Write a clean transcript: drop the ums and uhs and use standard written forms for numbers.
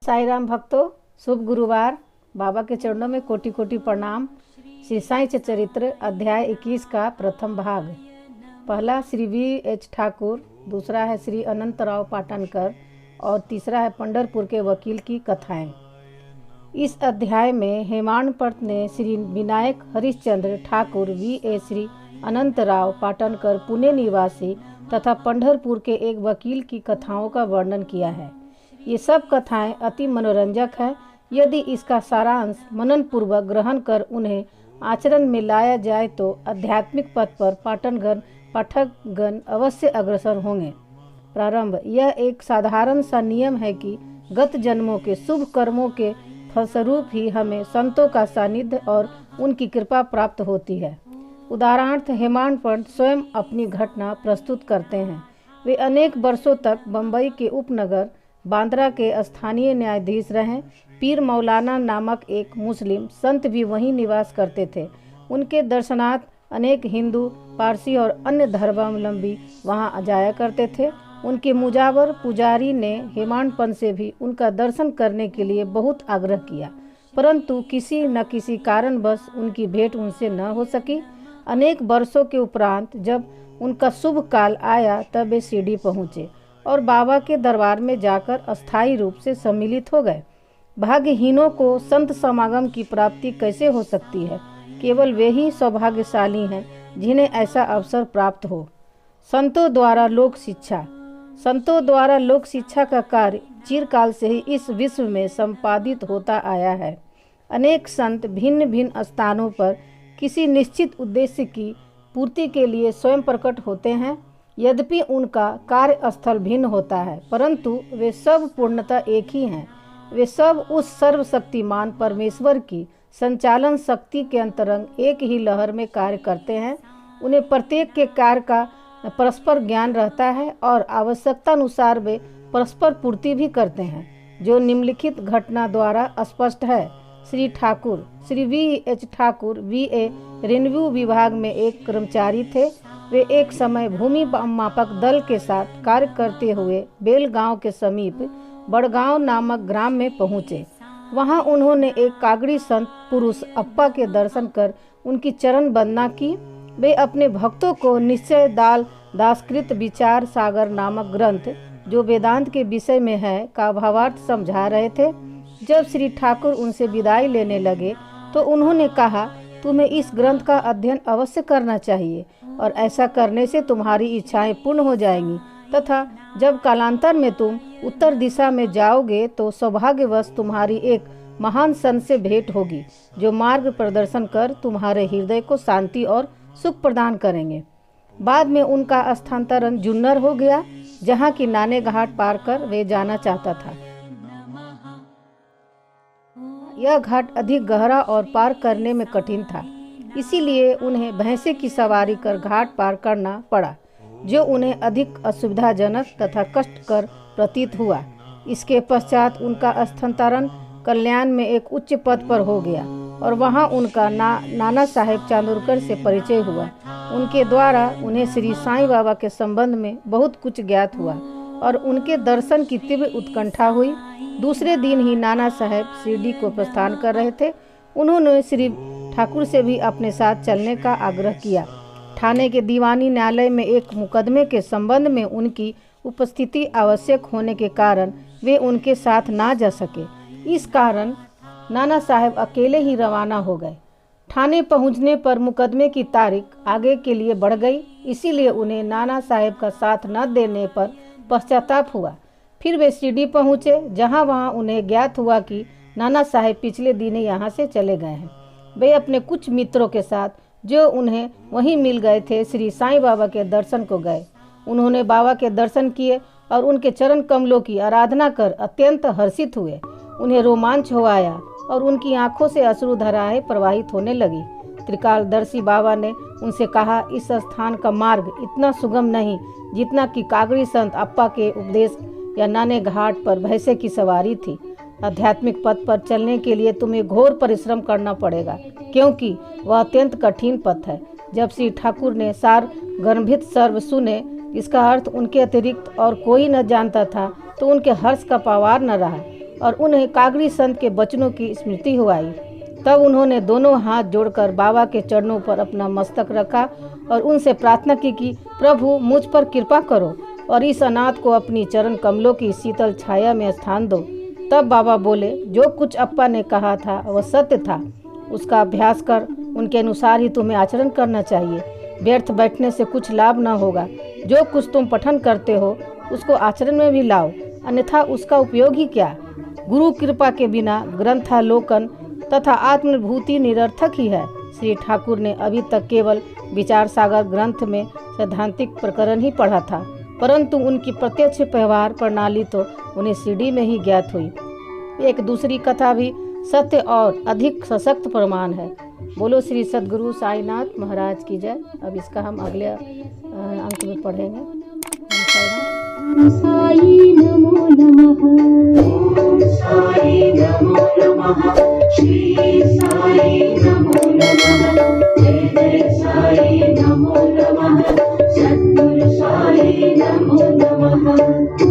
साई राम भक्तों, शुभ गुरुवार। बाबा के चरणों में कोटि कोटि प्रणाम। श्री साई चरित्र अध्याय 21 का प्रथम भाग। पहला श्री V.H. ठाकुर, दूसरा है श्री अनंतराव पाटनकर और तीसरा है पंढरपुर के वकील की कथाएं। इस अध्याय में हेमाड़पंत ने श्री विनायक हरिश्चंद्र ठाकुर V.A. श्री अनंतराव पाटनकर पुणे निवासी तथा पंढरपुर के एक वकील की कथाओं का वर्णन किया है। ये सब कथाएं अति मनोरंजक हैं। यदि इसका सारांश मनन पूर्वक ग्रहण कर उन्हें आचरण में लाया जाए तो आध्यात्मिक पथ पर पाठकगण अवश्य अग्रसर होंगे। प्रारंभ। यह एक साधारण सा नियम है कि गत जन्मों के शुभ कर्मों के फलस्वरूप ही हमें संतों का सानिध्य और उनकी कृपा प्राप्त होती है। उदाहरणार्थ हेमाड़पंत स्वयं अपनी घटना प्रस्तुत करते हैं। वे अनेक वर्षों तक बम्बई के उपनगर बांद्रा के स्थानीय न्यायाधीश रहे। पीर मौलाना नामक एक मुस्लिम संत भी वहीं निवास करते थे। उनके दर्शनार्थ अनेक हिंदू, पारसी और अन्य धर्मावलंबी वहां जाया करते थे। उनके मुजावर पुजारी ने हेमाड़पंत से भी उनका दर्शन करने के लिए बहुत आग्रह किया, परंतु किसी न किसी कारणवश उनकी भेंट उनसे न हो सकी। अनेक वर्षों के उपरांत जब उनका शुभ काल आया तब वे शिरडी पहुँचे और बाबा के दरबार में जाकर अस्थायी रूप से सम्मिलित हो गए। भाग्यहीनों को संत समागम की प्राप्ति कैसे हो सकती है? केवल वे ही सौभाग्यशाली हैं जिन्हें ऐसा अवसर प्राप्त हो। संतों द्वारा लोक शिक्षा का कार्य चिरकाल से ही इस विश्व में संपादित होता आया है। अनेक संत भिन्न भिन्न स्थानों पर किसी निश्चित उद्देश्य की पूर्ति के लिए स्वयं प्रकट होते हैं। यद्यपि उनका कार्य स्थल भिन्न होता है, परंतु वे सब पूर्णतः एक ही हैं। वे सब उस सर्वशक्तिमान परमेश्वर की संचालन शक्ति के अंतरंग एक ही लहर में कार्य करते हैं। उन्हें प्रत्येक के कार्य का परस्पर ज्ञान रहता है और आवश्यकता अनुसार वे परस्पर पूर्ति भी करते हैं, जो निम्नलिखित घटना द्वारा स्पष्ट है। Shri V.H. Thakur V.A. Revenue विभाग में एक कर्मचारी थे। वे एक समय भूमि मापक दल के साथ कार्य करते हुए बेलगांव के समीप बड़गांव नामक ग्राम में पहुंचे। वहां उन्होंने एक कागड़ी संत पुरुष अप्पा के दर्शन कर उनकी चरण वंदना की। वे अपने भक्तों को निश्चय दासकृत विचार सागर नामक ग्रंथ, जो वेदांत के विषय में है, का भावार्थ समझा रहे थे। जब श्री ठाकुर उनसे विदाई लेने लगे तो उन्होंने कहा, तुम्हें इस ग्रंथ का अध्ययन अवश्य करना चाहिए और ऐसा करने से तुम्हारी इच्छाएं पूर्ण हो जाएंगी तथा जब कालांतर में तुम उत्तर दिशा में जाओगे तो सौभाग्यवश तुम्हारी एक महान संत से भेंट होगी, जो मार्ग प्रदर्शन कर तुम्हारे हृदय को शांति और सुख प्रदान करेंगे। बाद में उनका स्थानांतरण जुन्नर हो गया, जहाँ की नाने घाट पार कर वे जाना चाहता था। यह घाट अधिक गहरा और पार करने में कठिन था, इसीलिए उन्हें भैंसे की सवारी कर घाट पार करना पड़ा, जो उन्हें अधिक असुविधाजनक तथा कष्टकर प्रतीत हुआ। इसके पश्चात उनका स्थानांतरण कल्याण में एक उच्च पद पर हो गया और वहां उनका नाना साहेब चांदोरकर से परिचय हुआ। उनके द्वारा उन्हें श्री साईं बाबा के संबंध में बहुत कुछ ज्ञात हुआ और उनके दर्शन की तीव्र उत्कंठा हुई। दूसरे दिन ही नाना साहेब शिरडी को प्रस्थान कर रहे थे। उन्होंने श्री ठाकुर से भी अपने साथ चलने का आग्रह किया। ठाणे के दीवानी न्यायालय में एक मुकदमे के संबंध में उनकी उपस्थिति आवश्यक होने के कारण वे उनके साथ ना जा सके। इस कारण नाना साहेब अकेले ही रवाना हो गए। ठाणे पहुंचने पर मुकदमे की तारीख आगे के लिए बढ़ गई, इसीलिए उन्हें नाना साहेब का साथ न देने पर पश्चाताप हुआ। फिर वे शिरडी पहुँचे, वहाँ उन्हें ज्ञात हुआ कि नाना साहेब पिछले दिन यहाँ से चले गए हैं। वे अपने कुछ मित्रों के साथ, जो उन्हें वहीं मिल गए थे, श्री साईं बाबा के दर्शन को गए। उन्होंने बाबा के दर्शन किए और उनके चरण कमलों की आराधना कर अत्यंत हर्षित हुए। उन्हें रोमांच हो आया और उनकी आंखों से अश्रुधाराएं प्रवाहित होने लगी। त्रिकालदर्शी बाबा ने उनसे कहा, इस स्थान का मार्ग इतना सुगम नहीं जितना कि कागड़ी संत अप्पा के उपदेश या नाने घाट पर भैंसे की सवारी थी। आध्यात्मिक पथ पर चलने के लिए तुम्हें घोर परिश्रम करना पड़ेगा, क्योंकि वह अत्यंत कठिन पथ है। जब श्री ठाकुर ने सार गर्भित सर्व सुने, इसका अर्थ उनके अतिरिक्त और कोई न जानता था, तो उनके हर्ष का पावार न रहा और उन्हें कागड़ी संत के वचनों की स्मृति हो आई। तब उन्होंने दोनों हाथ जोड़कर बाबा के चरणों पर अपना मस्तक रखा और उनसे प्रार्थना की कि प्रभु मुझ पर कृपा करो और इस अनाथ को अपनी चरण कमलों की शीतल छाया में स्थान दो। तब बाबा बोले, जो कुछ अप्पा ने कहा था वह सत्य था, उसका अभ्यास कर, उनके अनुसार ही तुम्हें आचरण करना चाहिए। व्यर्थ बैठने से कुछ लाभ न होगा। जो कुछ तुम पठन करते हो उसको आचरण में भी लाओ, अन्यथा उसका उपयोग ही क्या। गुरु कृपा के बिना ग्रंथालोकन तथा आत्मभूति निरर्थक ही है। श्री ठाकुर ने अभी तक केवल विचार सागर ग्रंथ में सैद्धांतिक प्रकरण ही पढ़ा था, परंतु उनकी प्रत्यक्ष व्यवहार प्रणाली तो उन्हें सीढ़ी में ही ज्ञात हुई। एक दूसरी कथा भी सत्य और अधिक सशक्त प्रमाण है। बोलो श्री सद्गुरु साईनाथ महाराज की जय। अब इसका हम अगले अंक में पढ़ेंगे। साई नमो नमः, साई नमो नमः, श्री साई नमो नमः, जय जय साई नमो नमः, सद्गुरु साई नमो नमः।